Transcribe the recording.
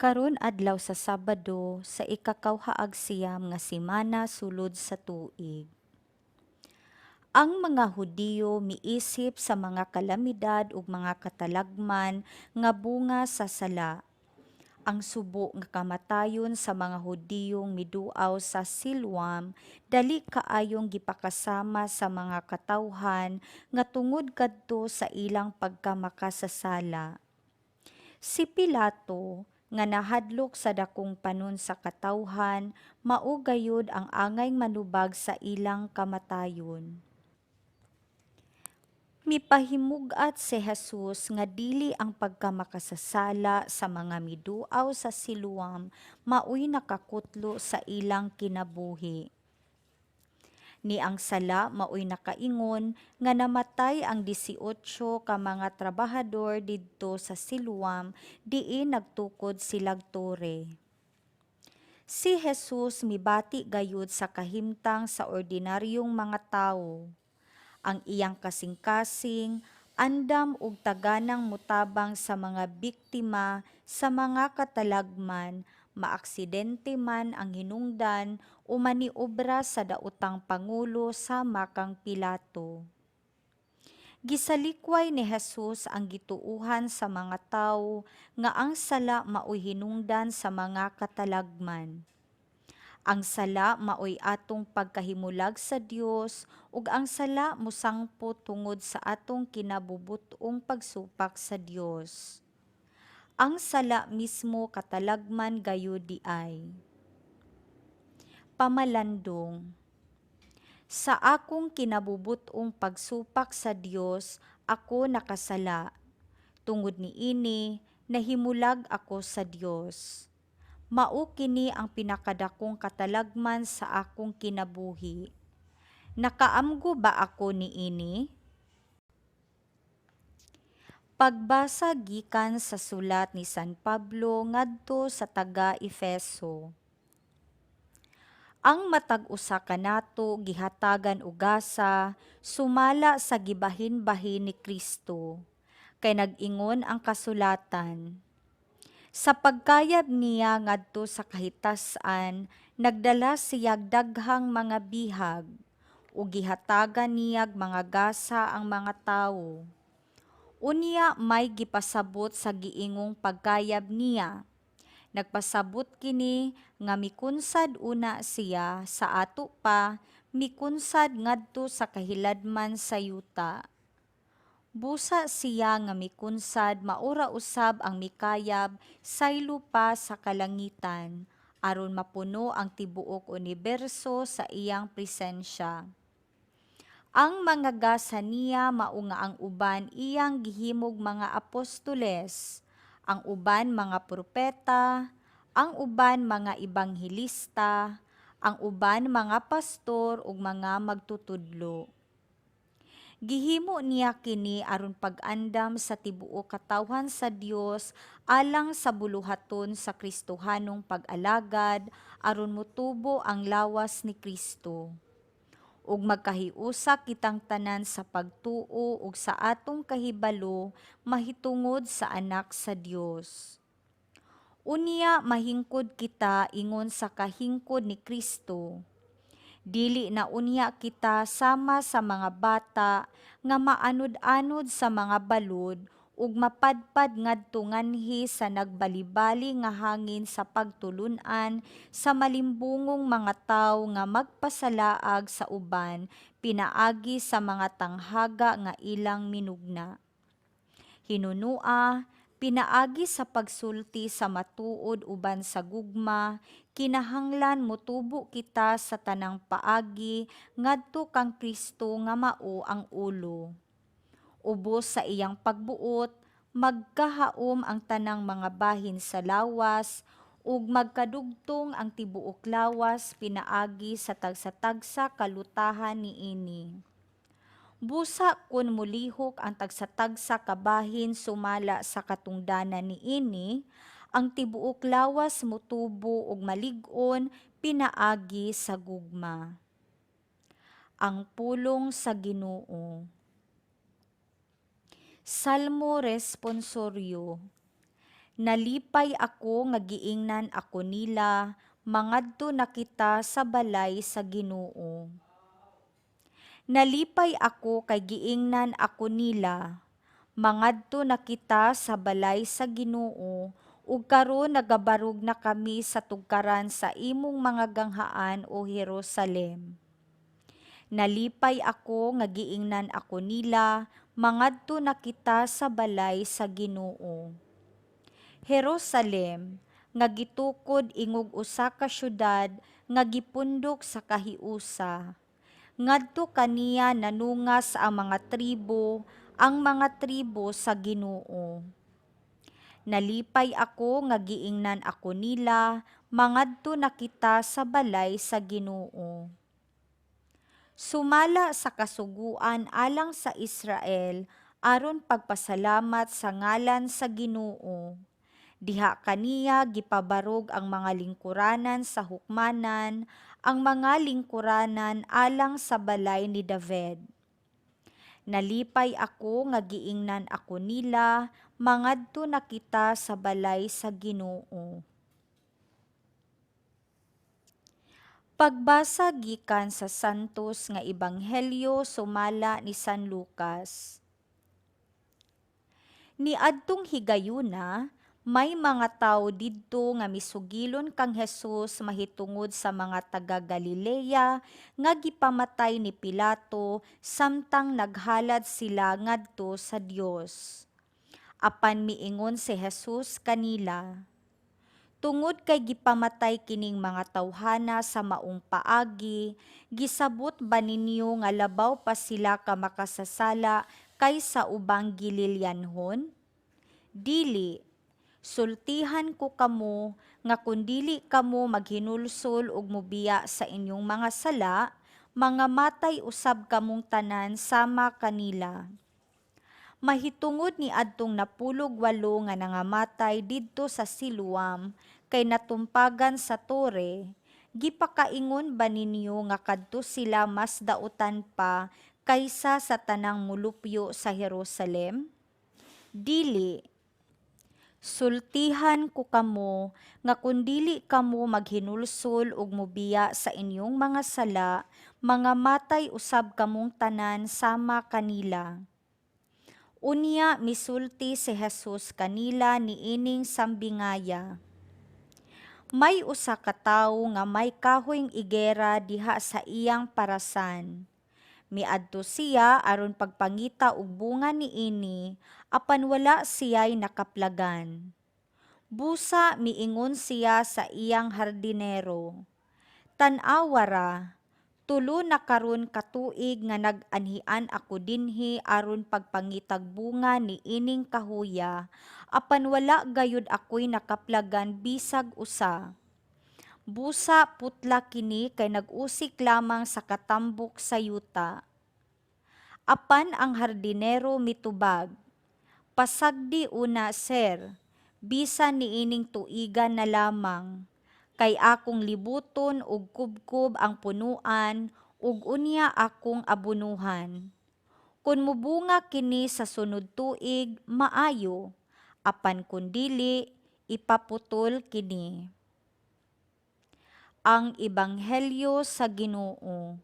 Karon adlaw sa Sabado sa ikakawhaag siyam nga semana sulod sa tuig. Ang mga Hudiyo miisip sa mga kalamidad ug mga katalagman nga bunga sa sala. Ang subo nga kamatayon sa mga Hudiyong miduaw sa Siloam dali kaayong gipakasama sa mga katawhan nga tungod kadto sa ilang pagkamakasasala. Si Pilato nga nahadlok sa dakong panon sa katawhan, mao gayud ang angay manubag sa ilang kamatayon. Mipahimug-at si Jesus nga dili ang pagkamakasasala sa mga miduaw sa Siloam maoy nakakutlo sa ilang kinabuhi. Ni ang sala maoy nakaingon nga namatay ang 18 ka mga trabahador didto sa Siloam diin nagtukod silag tore. Si Jesus mibati gayud sa kahimtang sa ordinaryong mga tawo. Ang iyang kasing-kasing, andam ug taganang mutabang sa mga biktima sa mga katalagman, maaksidente man ang hinungdan o maniobra sa daotang pangulo sa makang Pilato. Gisalikway ni Jesus ang gituuhan sa mga tawo nga ang sala maoy hinungdan sa mga katalagman. Ang sala maoy atong pagkahimulag sa Dios ug ang sala mosangpo tungod sa atong kinabubut-ong pagsupak sa Dios. Ang sala mismo katalagman gayud di ay. Pamalandong. Sa akong kinabubut-ong pagsupak sa Dios, ako nakasala. Tungod niini, nahimulag ako sa Dios. Mao kini ang pinakadakong katalagman sa akong kinabuhi. Nakaamgo ba ako niini? Pagbasa gikan sa sulat ni San Pablo ngadto sa taga-Efeso. Ang matag usa kanato gihatagan og gasa sumala sa gibahin-bahin ni Kristo. Kay nag-ingon ang kasulatan. Sa pagkayab niya ngadto sa kahitasan, nagdala siyag daghang mga bihag, ug gihatagan niyag mga gasa ang mga tawo. Unya may gipasabot sa giingong pagkayab niya. Nagpasabot kini nga mikunsad una siya sa ato pa, mikunsad ngadto sa kahiladman sa yuta. Busa siya nga mikunsad maura usab ang mikayab saylo pa sa kalangitan aron mapuno ang tibuok universo sa iyang presensya. Ang mga gasa niya mao nga ang uban iyang gihimog mga apostoles, ang uban mga propeta, ang uban mga ibanghilista, ang uban mga pastor ug mga magtutudlo. Gihimo niya kini aron pag-andam sa tibuok katawhan sa Dios alang sa buluhaton sa Kristohanong pag-alagad aron motubo ang lawas ni Kristo. Ug magkahiusa kitang tanan sa pagtuo ug sa atong kahibalo mahitungod sa anak sa Dios. Unya mahingkod kita ingon sa kahingkod ni Kristo. Dili na unya kita sama sa mga bata nga maanod-anod sa mga balod ug mapadpad ngadto nganhi sa nagbalibali nga hangin sa pagtulun-an sa malimbungong mga tawo nga magpasalaag sa uban pinaagi sa mga tanghaga nga ilang minugna. Hinunua, pinaagi sa pagsulti sa matuod uban sa gugma, kinahanglan motubo kita sa tanang paagi ngadto kang Kristo nga mao ang ulo. Ubos sa iyang pagbuot, magkahaom ang tanang mga bahin sa lawas, ug magkadugtong ang tibuok lawas pinaagi sa tagsa-tagsa kalutahan niini. Busa kun mulihok ang tagsa-tagsa kabahin sumala sa katungdanan niini, ang tibuok lawas motubo ug malig-on pinaagi sa gugma. Ang pulong sa Ginoo. Salmo responsoryo. Nalipay ako nga giingnan ako nila, mangadto na kita sa balay sa Ginoo. Nalipay ako kay giingnan ako nila, mangadto na kita sa balay sa Ginoo, ug karon nagabarog na kami sa tugkaran sa imong mga ganghaan o Jerusalem. Nalipay ako nga giingnan ako nila, mangadto na kita sa balay sa Ginoo. Jerusalem, nga gitukod ingog usa ka syudad nga gipundok sa kahiusa. Ngadto kaniya nanungas ang mga tribo sa Ginoo. Nalipay ako nga giingnan ako nila, mangadto na kita sa balay sa Ginoo. Sumala sa kasuguan alang sa Israel aron pagpasalamat sa ngalan sa Ginoo. Diha kaniya gipabarog ang mga lingkuranan sa hukmanan, ang mga lingkuranan alang sa balay ni David. Nalipay ako nga giingnan ako nila, mangadto na kita sa balay sa Ginoo. Pagbasa gikan sa Santos nga Ebanghelyo sumala ni San Lucas. Niadtong higayuna, may mga tao didto nga misugilon kang Hesus mahitungod sa mga taga Galilea nga gipamatay ni Pilato samtang naghalad sila ngadto sa Dios. Apan miingon si Hesus kanila, tungod kay gipamatay kining mga tawhana sa maong paagi, gisabot ba ninyo nga labaw pa sila ka makasasala kaysa ubang Galileanhon? Dili, sultihan ko kamo nga kun dili kamo maghinulsol ug mobiya sa inyong mga sala, mga matay usab kamong tanan sama kanila. Mahitungod ni adtong 18 nga nangamatay didto sa Siloam kay natumpagan sa tore, gipakaingon ba ninyo nga kadto sila mas dautan pa kaysa sa tanang mulupyo sa Jerusalem? Dili, sultihan ko kamo nga kun dili kamo maghinulsol ug mobiya sa inyong mga sala, mga matay usab kamong tanan sama kanila. Unya misulti si Hesus kanila niining sambingaya. May usa ka tawo nga may kahoyng igera diha sa iyang parasan. Miadto siya aron pagpangita og bunga niini, apan wala siya'y nakaplagan. Busa miingon siya sa iyang hardinero, tan-awa ra, tulo na karon ka tuig nga nag-anhian ako dinhi aron pagpangitag bunga ni ining kahuya, apan wala gayud ako'y nakaplagan bisag usa. Busa putla kini kay nag-usik lamang sa katambok sa yuta. Apan ang hardinero mitubag, pasagdi una sir, bisan niining tuigan na lamang, kay akong libuton ug kubkob ang punuan ug unya akong abunuhan. Kun mubunga kini sa sunod tuig, maayo, apan kun dili, ipaputol kini. Ang Ebanghelyo sa Ginoo.